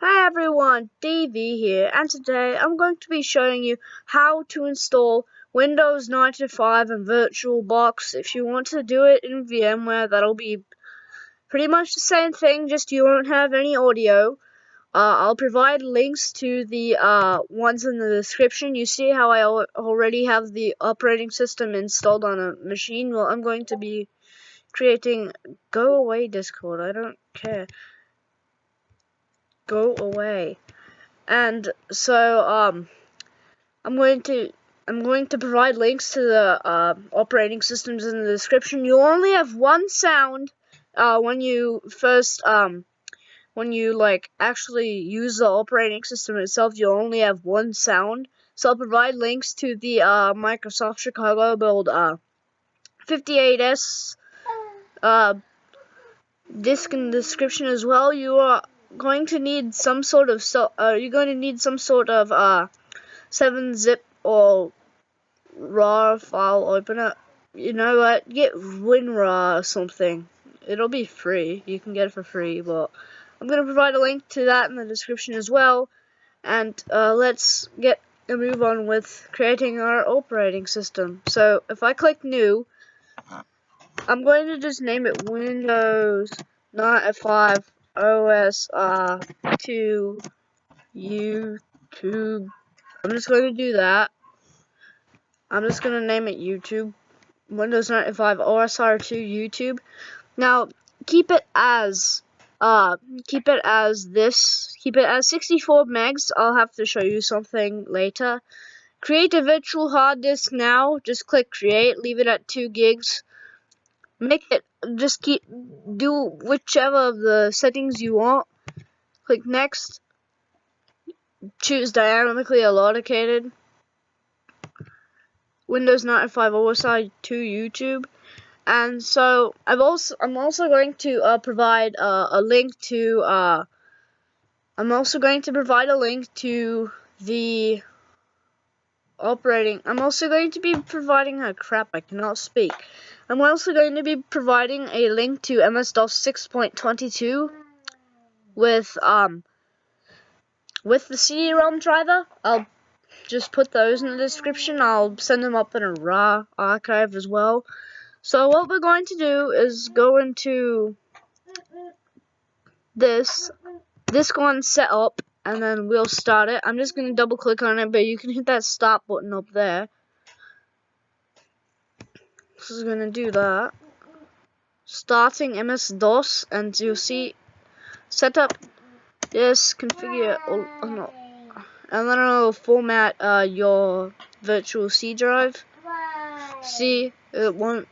Hi everyone, DV here, and today I'm going to be showing you how to install Windows 95 and VirtualBox. If you want to do it in VMware, that'll be pretty much the same thing, just you won't have any audio. I'll provide links to the ones in the description. You see how I already have the operating system installed on a machine? Well, I'm going to be creating... Go away, Discord, I don't care. Go away. And so I'm going to provide links to the operating systems in the description. You'll only have one sound when you first when you actually use the operating system itself. You'll only have one sound. So I'll provide links to the Microsoft Chicago build 58S disk in the description as well. You are going to need some sort of 7-zip or RAR file opener. You know what? Get WinRAR or something. It'll be free. You can get it for free, but I'm going to provide a link to that in the description as well. And let's get a move on with creating our operating system. So if I click New, I'm going to just name it Windows 95 OS 2 YouTube. I'm just going to do that. I'm just going to name it YouTube. Windows 95 OSR2 YouTube. Now, keep it as this. Keep it as 64 megs. I'll have to show you something later. Create a virtual hard disk now. Just click create. Leave it at 2 gigs. Make it, do whichever of the settings you want. Click next. Choose dynamically allocated. Windows 95 OSI 2 YouTube. And so I'm also going to provide a link to the operating. I'm also going to be providing I cannot speak. I'm also going to be providing a link to MS-DOS 6.22 with the CD-ROM driver. I'll just put those in the description. I'll send them up in a RAR archive as well. So what we're going to do is go into this one setup, and then we'll start it. I'm just going to double click on it, but you can hit that start button up there. This is going to do that. Starting MS-DOS, and you'll see setup, yes, configure, no. And then it'll format your virtual C drive. See, it won't.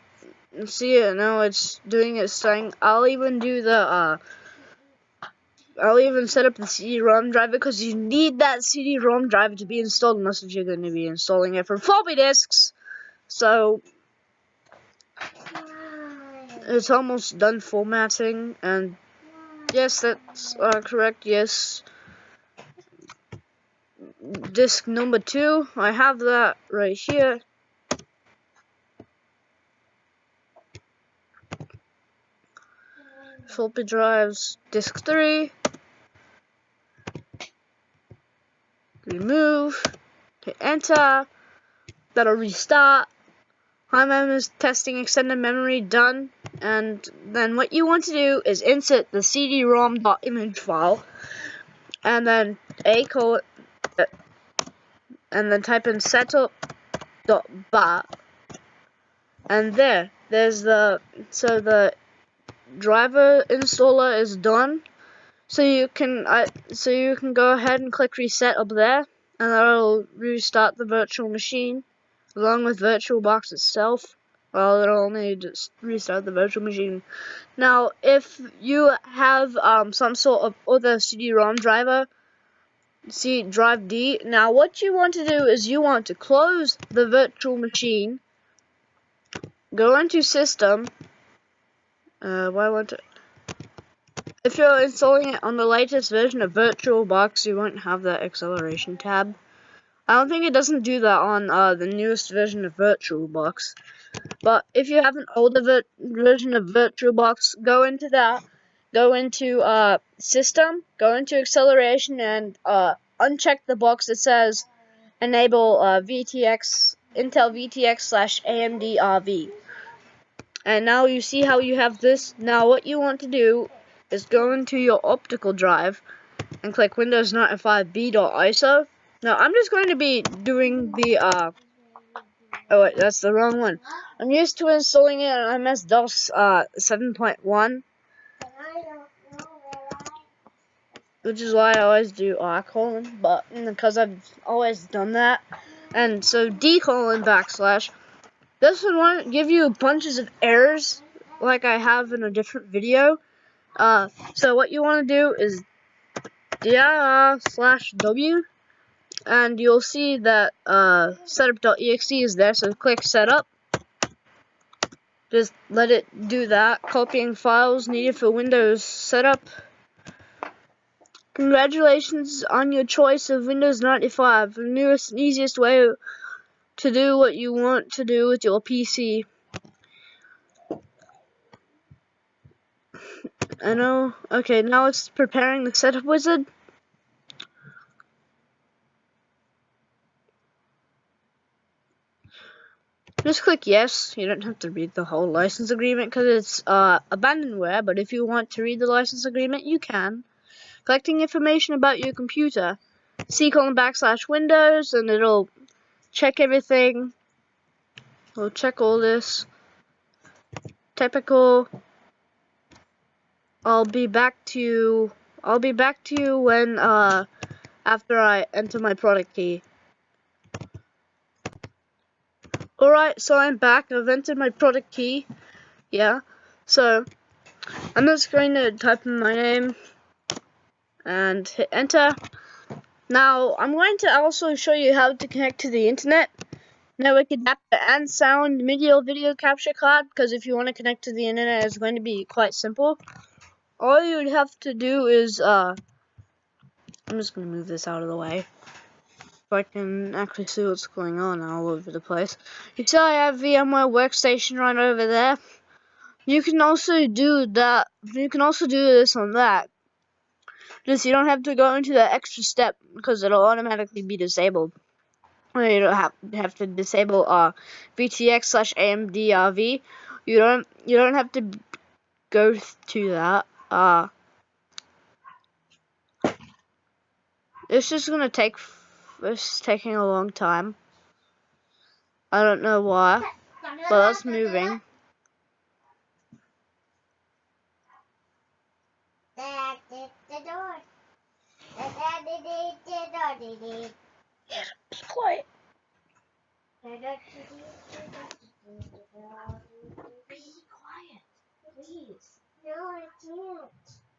See it now. It's doing its thing. I'll even set up the CD-ROM driver, because you need that CD-ROM driver to be installed, unless if you're going to be installing it from floppy disks. So it's almost done formatting, and yes, that's correct. Yes, disk number 2. I have that right here. Floppy drives, disk 3. Remove. Hit enter. That'll restart. High memory testing extended memory done. And then what you want to do is insert the CD-ROM.image file, and then and then type in setup.bat, and there's the driver installer is done. So you can go ahead and click reset up there, and that'll restart the virtual machine along with VirtualBox itself. Well, it'll only just restart the virtual machine. Now, if you have some sort of other CD-ROM driver, see drive D. Now, what you want to do is you want to close the virtual machine, go into System. If you're installing it on the latest version of VirtualBox, you won't have that acceleration tab. I don't think it doesn't do that on the newest version of VirtualBox. But if you have an older version of VirtualBox, go into that, go into System, go into Acceleration, and uncheck the box that says Enable Intel VTX / AMD RV. And now you see how you have this. Now what you want to do is go into your optical drive and click Windows 95B.ISO. Now I'm just going to be doing the oh wait, that's the wrong one. I'm used to installing it on MS-DOS 7.1, which is why I always do R:, but because I've always done that. And so D:/. This one won't give you bunches of errors like I have in a different video. So what you want to do is dir/w, and you'll see that setup.exe is there, so click setup. Just let it do that. Copying files needed for Windows setup. Congratulations on your choice of Windows 95, the newest and easiest way to do what you want to do with your PC. I know. Okay, now it's preparing the setup wizard. Just click yes. You don't have to read the whole license agreement because it's abandonware, but if you want to read the license agreement, you can. Collecting information about your computer. C:/Windows, and it'll check everything. We'll check all this. Typical. I'll be back to you when after I enter my product key. Alright, so I'm back. I've entered my product key. Yeah. So I'm just going to type in my name and hit enter. Now I'm going to also show you how to connect to the internet. Network adapter and sound video capture card, because if you want to connect to the internet, it's going to be quite simple. All you would have to do is I'm just going to move this out of the way so I can actually see what's going on all over the place. You see I have VMware Workstation right over there. You can also do that. You can also do this on that. Just you don't have to go into the extra step because it'll automatically be disabled. You don't have to disable VTX / AMD RV. You don't have to go to that. It's just gonna take. It's taking a long time. I don't know why, but that's moving. Be quiet. Be quiet, please. No, I can't.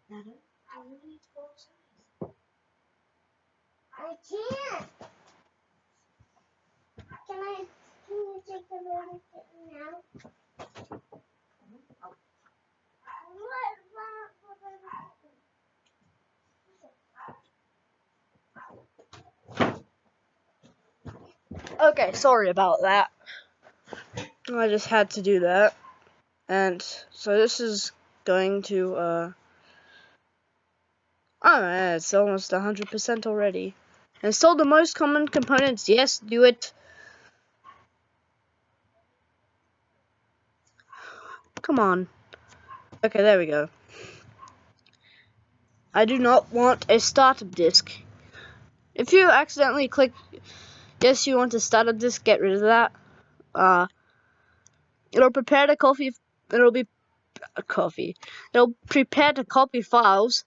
Nada, you need to go upstairs. I can't. Can you take the little kitten out? Okay, sorry about that. I just had to do that. And so this is going to oh man, it's almost 100% already. Install the most common components. Yes, do it. Come on. Okay, there we go. I do not want a startup disk. If you accidentally click yes, you want a startup disk, get rid of that. It'll prepare the coffee. It'll be a coffee. It'll prepare to copy files,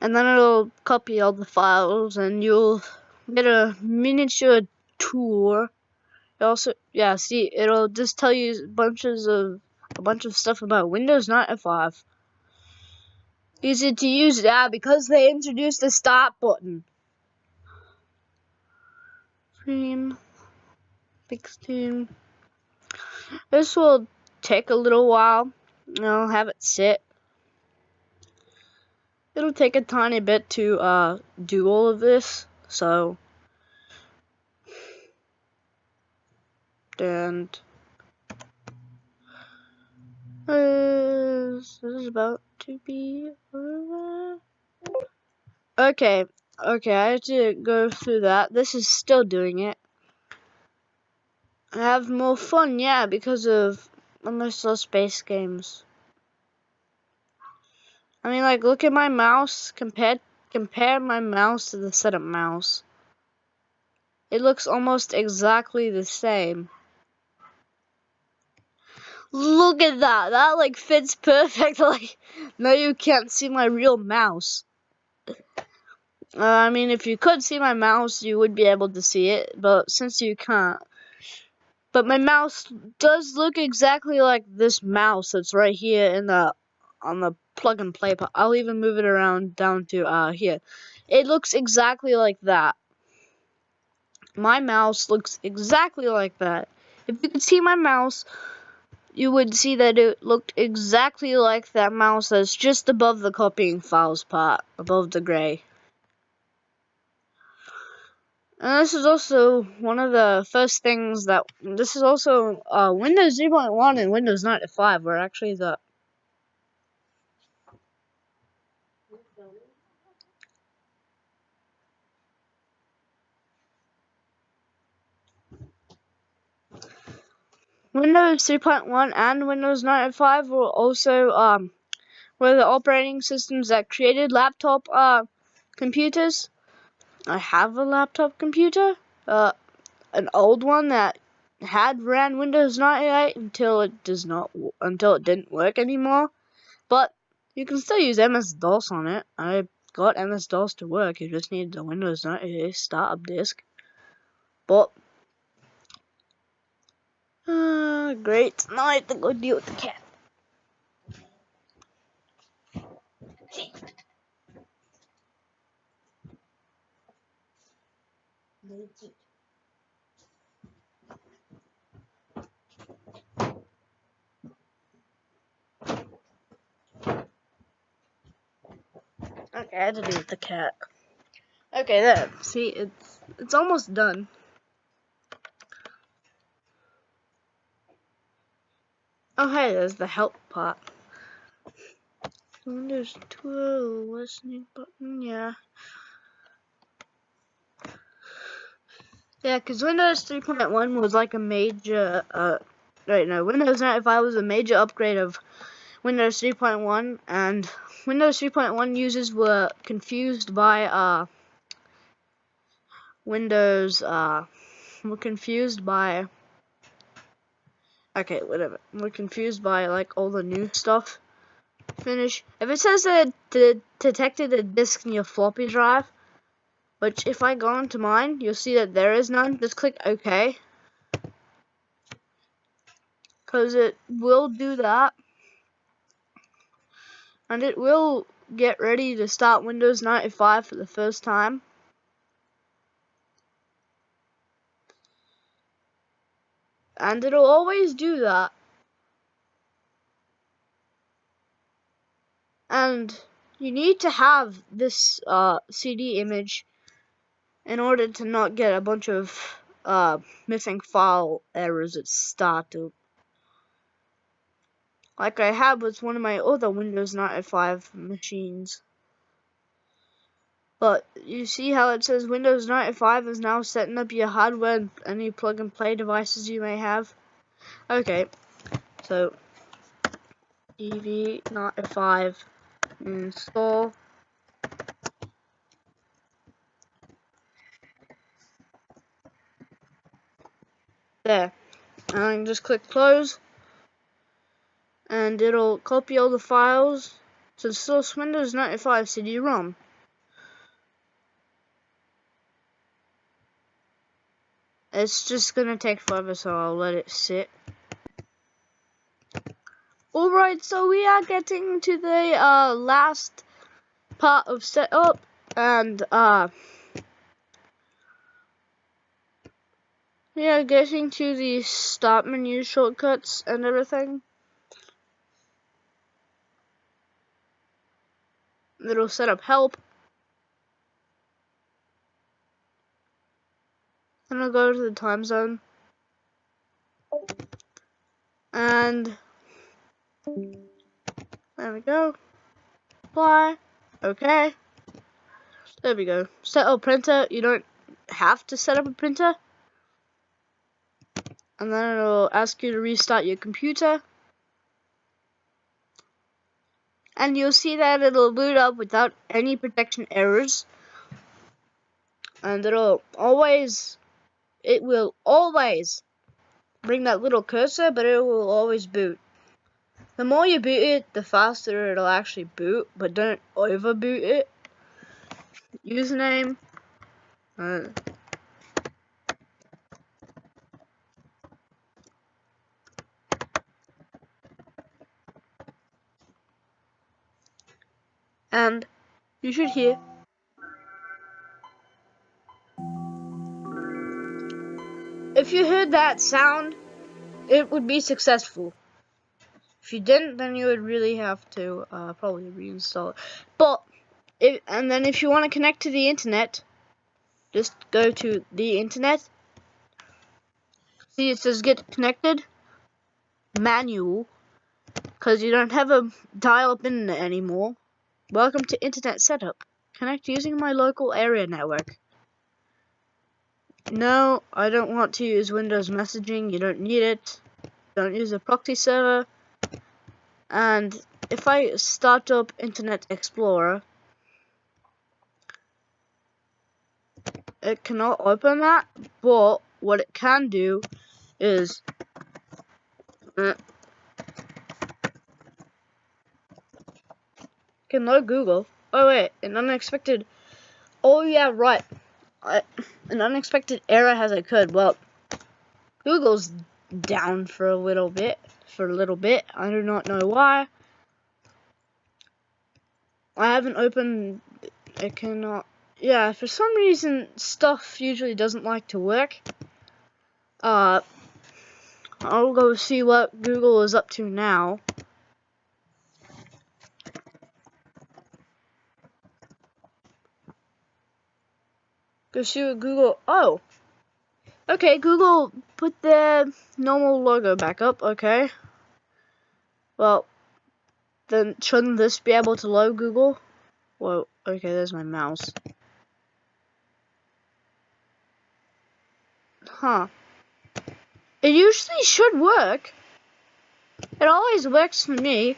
and then it'll copy all the files, and you'll get a miniature tour. Also, yeah, see, it'll just tell you a bunch of stuff about Windows 95. Easy to use, yeah, because they introduced the start button. Stream 16. This will take a little while. I'll have it sit. It'll take a tiny bit to do all of this, so and because this is about to be over. Okay, I have to go through that. This is still doing it. I have more fun, yeah, because of almost less space games. I mean, like, look at my mouse. Compare my mouse to the setup mouse. It looks almost exactly the same. Look at that. That, like, fits perfectly. No, you can't see my real mouse. I mean, if you could see my mouse, you would be able to see it. But since you can't. But my mouse does look exactly like this mouse that's right here in on the plug and play part. I'll even move it around down to here. It looks exactly like that. My mouse looks exactly like that. If you could see my mouse, you would see that it looked exactly like that mouse that's just above the copying files part, above the gray. And this is also one of the first things that, this is also Windows 3.1 and Windows 95 were actually the Windows 3.1 and Windows 95 were also were the operating systems that created laptop computers. I have a laptop computer, an old one that had ran Windows 98 until it didn't work anymore. But you can still use MS-DOS on it. I got MS-DOS to work. You just needed the Windows 98 startup disk. But great. Now I have to go deal with the cat. Okay, I had to deal with the cat. Okay, there. See, it's almost done. Oh, hey, there's the help part. Windows 12 listening button, yeah. Yeah, because Windows 3.1 was like a major, Windows 95 was a major upgrade of Windows 3.1, and Windows 3.1 users were confused by, we're confused by, like, all the new stuff. Finish. If it says that it detected a disk in your floppy drive, which if I go into mine, you'll see that there is none. Just click OK. Because it will do that. And it will get ready to start Windows 95 for the first time. And it'll always do that. And you need to have this CD image in order to not get a bunch of missing file errors at startup. Like I had with one of my other Windows 95 machines. But you see how it says Windows 95 is now setting up your hardware and any plug and play devices you may have? Okay, so DV95 install. There. And I can just click close. And it'll copy all the files to the source Windows 95 CD-ROM. It's just gonna take forever, so I'll let it sit. Alright, so we are getting to the last part of setup, and we are getting to the start menu shortcuts and everything. It'll set up help. And I'll go to the time zone. And There we go. Apply. Okay. There we go. Set up printer. You don't have to set up a printer. And then it'll ask you to restart your computer. And you'll see that it'll boot up without any protection errors. And it will always bring that little cursor, but it will always boot. The more you boot it, the faster it'll actually boot, but don't overboot it. Username. And you should hear. If you heard that sound, it would be successful. If you didn't, then you would really have to probably reinstall it. But if you want to connect to the internet, just go to the internet. See, it says get connected. Manual, because you don't have a dial-up internet anymore. Welcome to internet setup. Connect using my local area network. No, I don't want to use Windows messaging. You don't need it. Don't use a proxy server. And if I start up Internet Explorer, it cannot open that. But what it can do is can load Google. Oh wait, an unexpected. Oh yeah, right. An unexpected error has occurred. Well, Google's down for a little bit. I do not know why. I haven't opened. It cannot. Yeah, for some reason, stuff usually doesn't like to work. I'll go see what Google is up to now. Go see what Google. Oh, okay. Google put their normal logo back up. Okay. Well, then shouldn't this be able to load Google? Well, okay. There's my mouse. Huh. It usually should work. It always works for me.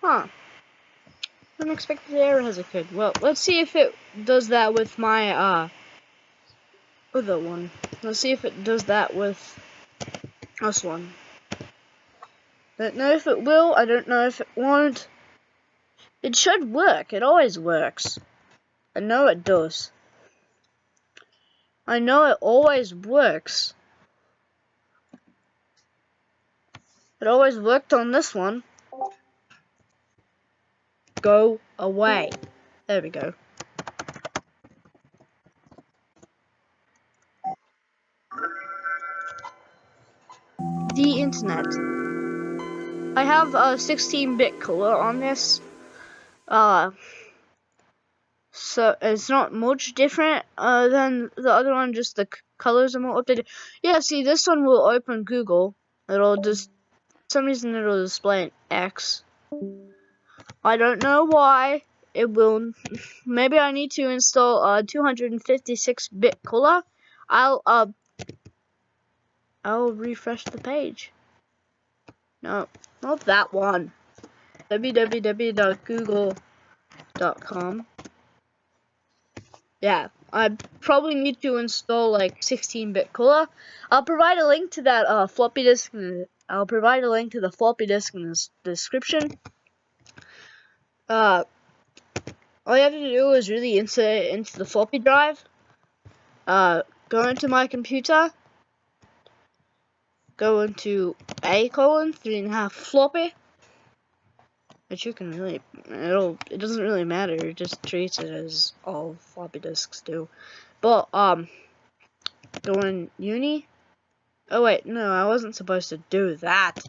Huh. Unexpected error has occurred. Well, let's see if it does that with my other one. Let's see if it does that with this one. Don't know if it will. I don't know if it won't. It should work. It always works. I know it does. I know it always works. It always worked on this one. Go away. There we go. The internet. I have a 16-bit color on this. So it's not much different than the other one, just the colors are more updated. Yeah, see, this one will open Google. It'll just, for some reason, it'll display an X. I don't know why. It will. Maybe I need to install a 256-bit color. I'll refresh the page. No, not that one. www.google.com. Yeah, I probably need to install like 16-bit color. I'll provide a link to that floppy disk. I'll provide a link to the floppy disk in the description. All you have to do is really insert it into the floppy drive. Go into my computer. Go into A:3.5 floppy. Which you can really, it doesn't really matter. It just treats it as all floppy disks do. But go in uni. Oh wait, no, I wasn't supposed to do that.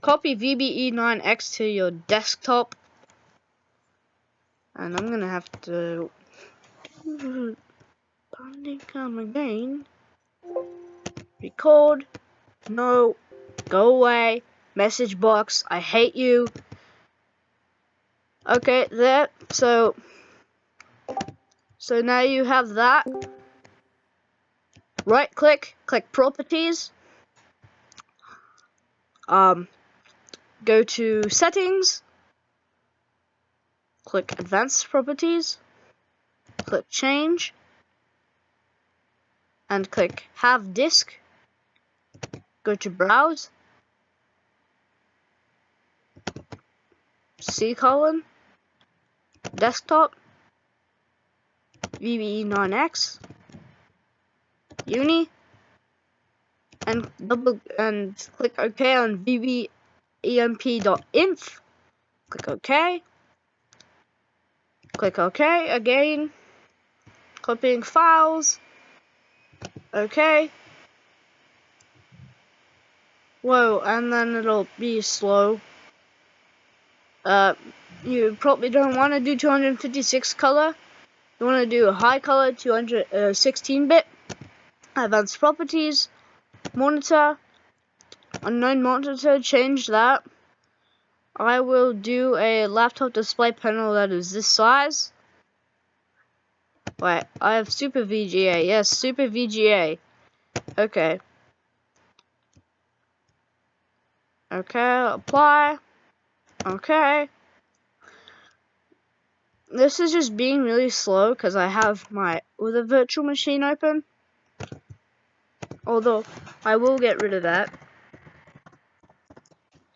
Copy VBE9X to your desktop. And I'm gonna have to come again. Record. No. Go away. Message box. I hate you. Okay, there. So now you have that. Right click. Click properties. Go to settings. Click advanced properties. Click change. And click have disk. Go to browse. C:, desktop, VBE9X, uni, and click OK on VBEMP.inf. Click OK. Click OK again. Copying files. OK. Whoa, and then it'll be slow. You probably don't want to do 256 color. You want to do a high color, 216-bit. Advanced properties, monitor, unknown monitor, change that. I will do a laptop display panel that is this size. Wait, I have Super VGA. Yes, Super VGA. Okay. Okay, apply. Okay. This is just being really slow because I have my other virtual machine open. Although, I will get rid of that.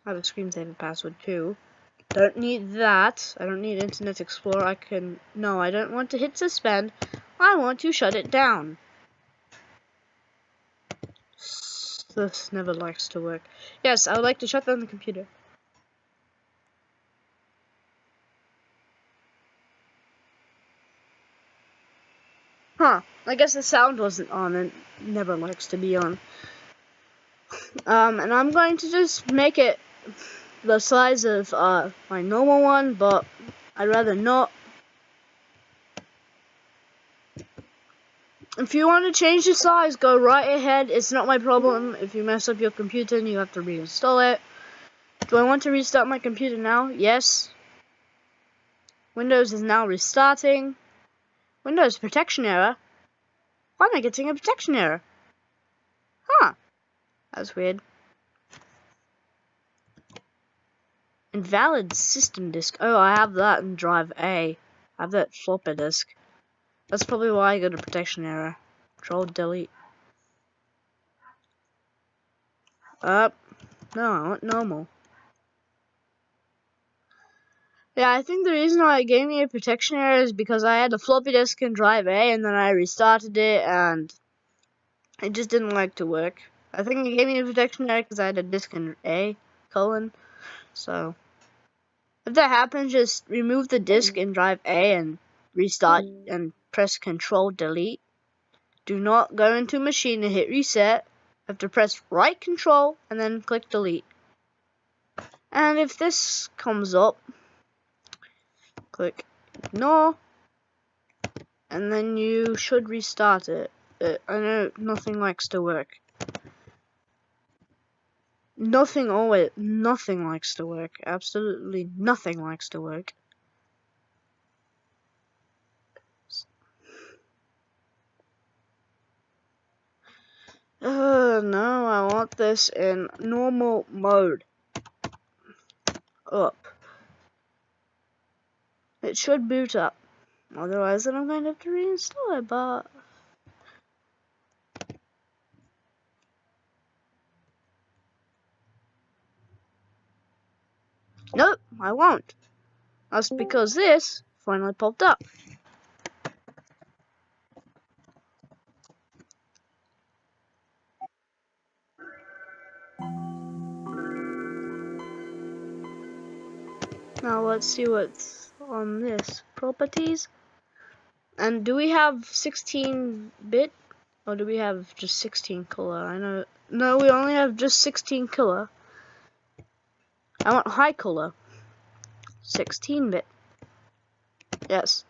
I have a screensaver password too. Don't need that. I don't need Internet Explorer. No, I don't want to hit suspend. I want to shut it down. This never likes to work. Yes, I would like to shut down the computer. Huh. I guess the sound wasn't on and never likes to be on. And I'm going to just make it the size of my normal one, but I'd rather not. If you want to change the size, go right ahead. It's not my problem. If you mess up your computer and you have to reinstall it. Do I want to restart my computer now? Yes. Windows is now restarting. Windows protection error? Why am I getting a protection error? Huh. That's weird. Invalid system disk. Oh, I have that in drive A. I have that floppy disk. That's probably why I got a protection error. Control delete. No, I want normal. Yeah, I think the reason why it gave me a protection error is because I had a floppy disk in drive A and then I restarted it and it just didn't like to work. I think it gave me a protection error because I had a disk in A, : so if that happens, just remove the disk in drive A and restart and press Control Delete. Do not go into machine and hit reset. You have to press right Control and then click Delete. And if this comes up, click Ignore, and then you should restart it. I know nothing likes to work. Nothing likes to work. Absolutely nothing likes to work. No, I want this in normal mode. Up. It should boot up. Otherwise, then I'm going to have to reinstall it, but... Nope, I won't. That's because this finally popped up. Now let's see what's on this. Properties. And do we have 16-bit? Or do we have just 16 color? I know. No, we only have just 16 color. I want high color. 16-bit. Yes.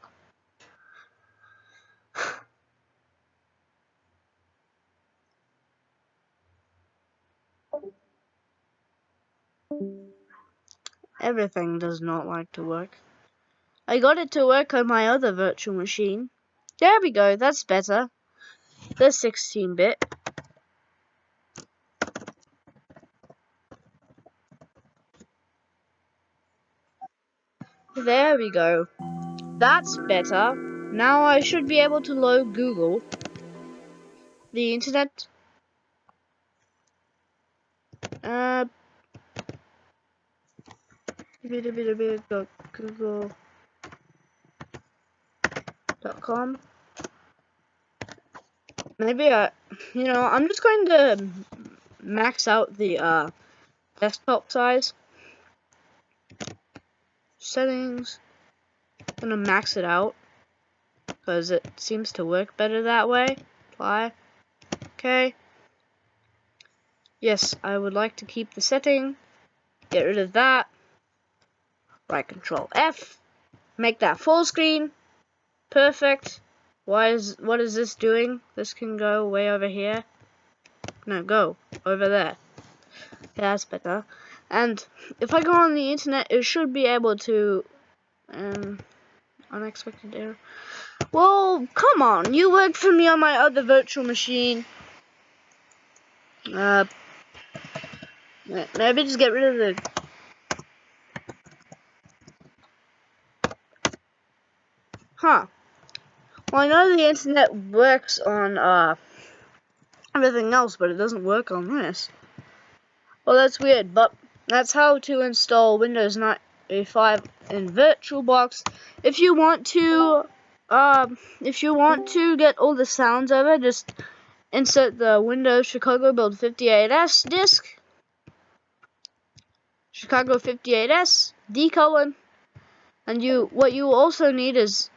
Everything does not like to work. I got it to work on my other virtual machine. There we go, that's better. The 16-bit. There we go. That's better. Now I should be able to load Google, the internet. Google.com. Maybe I'm just going to max out the desktop size. Settings. I'm gonna max it out because it seems to work better that way. Apply. Okay. Yes, I would like to keep the setting. Get rid of that. Right Control F. Make that full screen. Perfect. What is this doing? This can go way over here. No, go over there. Yeah, that's better. And if I go on the internet, it should be able to unexpected error. Well, come on, you worked for me on my other virtual machine. Maybe just get rid of the. Huh. Well, I know the internet works on everything else, but it doesn't work on this. Well, that's weird, but that's how to install Windows 95 in VirtualBox. If you want to get all the sounds over, just insert the Windows Chicago Build 58S disk. Chicago 58S, D:, and what you also need is,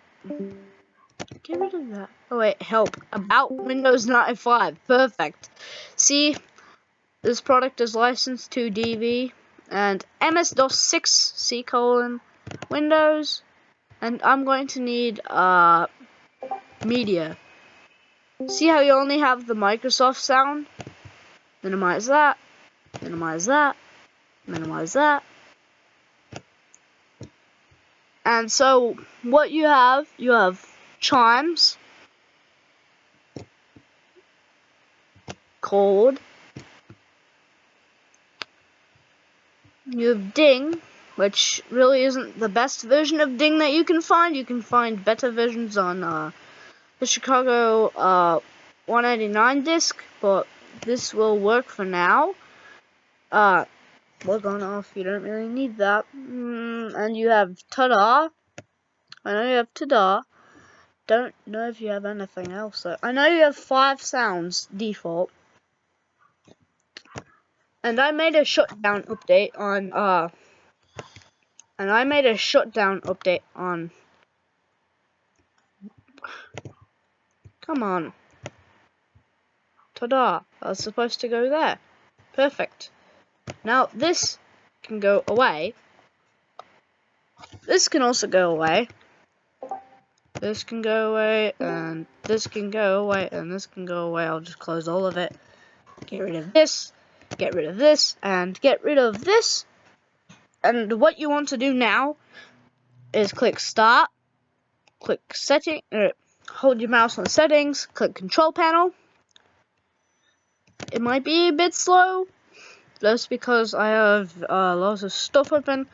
get rid of that. Oh wait, help, about Windows 95, perfect. See, this product is licensed to DV and MS-DOS 6, C:, Windows, and I'm going to need media. See how you only have the Microsoft sound? Minimize that, minimize that, minimize that. And so what you have chimes, chord, you have ding, which really isn't the best version of ding that you can find. You can find better versions on the Chicago 189 disc, but this will work for now. Log on off, you don't really need that. And you have ta-da. I know you have ta-da. Don't know if you have anything else though. I know you have 5 sounds default. And I made a shutdown update on come on. Ta-da. I was supposed to go there. Perfect. Now this can go away. This can also go away. This can go away, and this can go away, and this can go away. I'll just close all of it. Get rid of this, get rid of this, and get rid of this. And what you want to do now is click Start, click Setting, hold your mouse on Settings, click Control Panel. It might be a bit slow, just because I have lots of stuff open.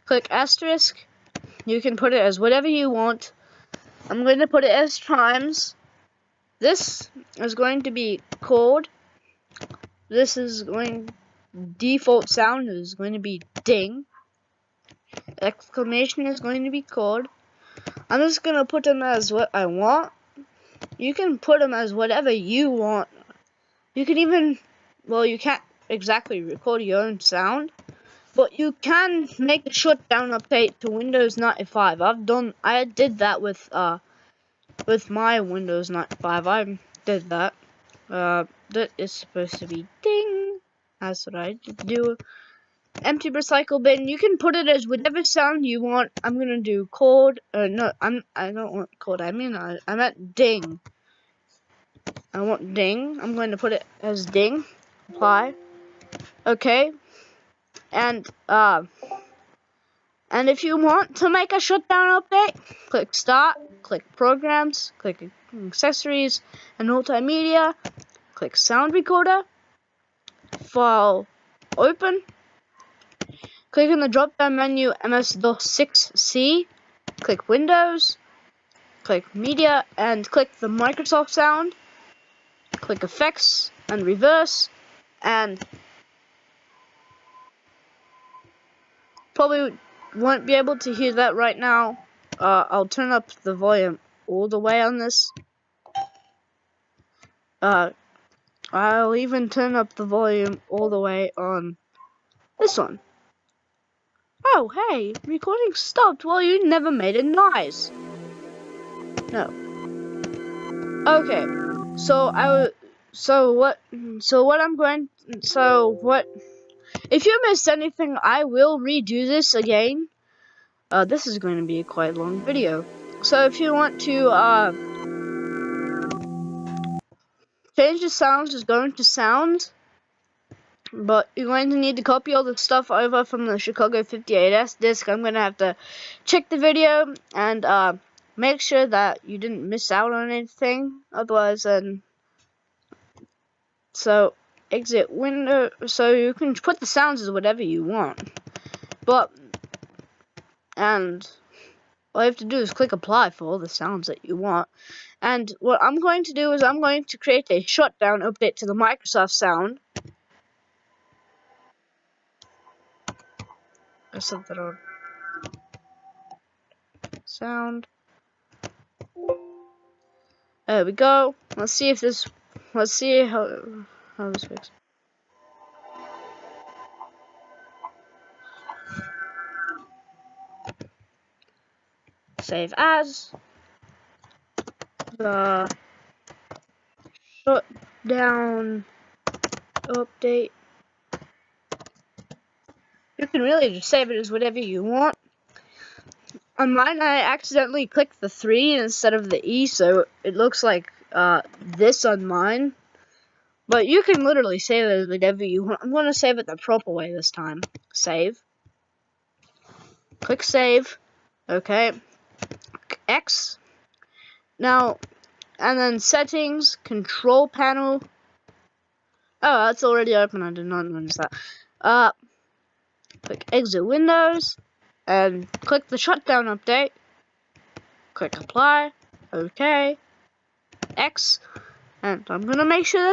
Click Asterisk. You can put it as whatever you want. I'm going to put it as chimes. This is going to be chord. This is default sound is going to be ding. Exclamation is going to be chord. I'm just going to put them as what I want. You can put them as whatever you want. You can even, well, you can't exactly record your own sound, but you can make a shutdown update to Windows 95. I did that with my Windows 95. I did that. That is supposed to be ding. That's what I do. Empty recycle bin. You can put it as whatever sound you want. I'm gonna do chord. No, I don't want chord. I meant ding. I want ding. I'm going to put it as ding. Apply. Okay. And if you want to make a shutdown update, click Start, click Programs, click Accessories and Multimedia, click Sound Recorder, File Open, click in the drop-down menu MS-DOS 6C, click Windows, click Media, and click the Microsoft sound, click Effects and Reverse, and probably won't be able to hear that right now. I'll turn up the volume all the way on this. I'll even turn up the volume all the way on this one. Oh, hey, recording stopped. Well, you never made a noise. No. Okay. If you missed anything, I will redo this again. This is going to be a quite long video. So if you want to, change the sounds, just go into sound. But you're going to need to copy all the stuff over from the Chicago 58S disc. I'm going to have to check the video and make sure that you didn't miss out on anything. Otherwise, so exit window. So you can put the sounds as whatever you want. And all you have to do is click apply for all the sounds that you want. And what I'm going to do is I'm going to create a shutdown update to the Microsoft sound. Or something on sound. There we go. Let's see how this works. Save as the shutdown update. You can really just save it as whatever you want. On mine, I accidentally clicked the 3 instead of the E, so it looks like this on mine. But you can literally save it as whatever you want. I'm going to save it the proper way this time. Save. Click Save. Okay. X. Now, and then Settings, Control Panel. Oh, that's already open. I did not notice that. Click Exit Windows. And click the shutdown update. Click Apply. Okay. X. And I'm going to make sure that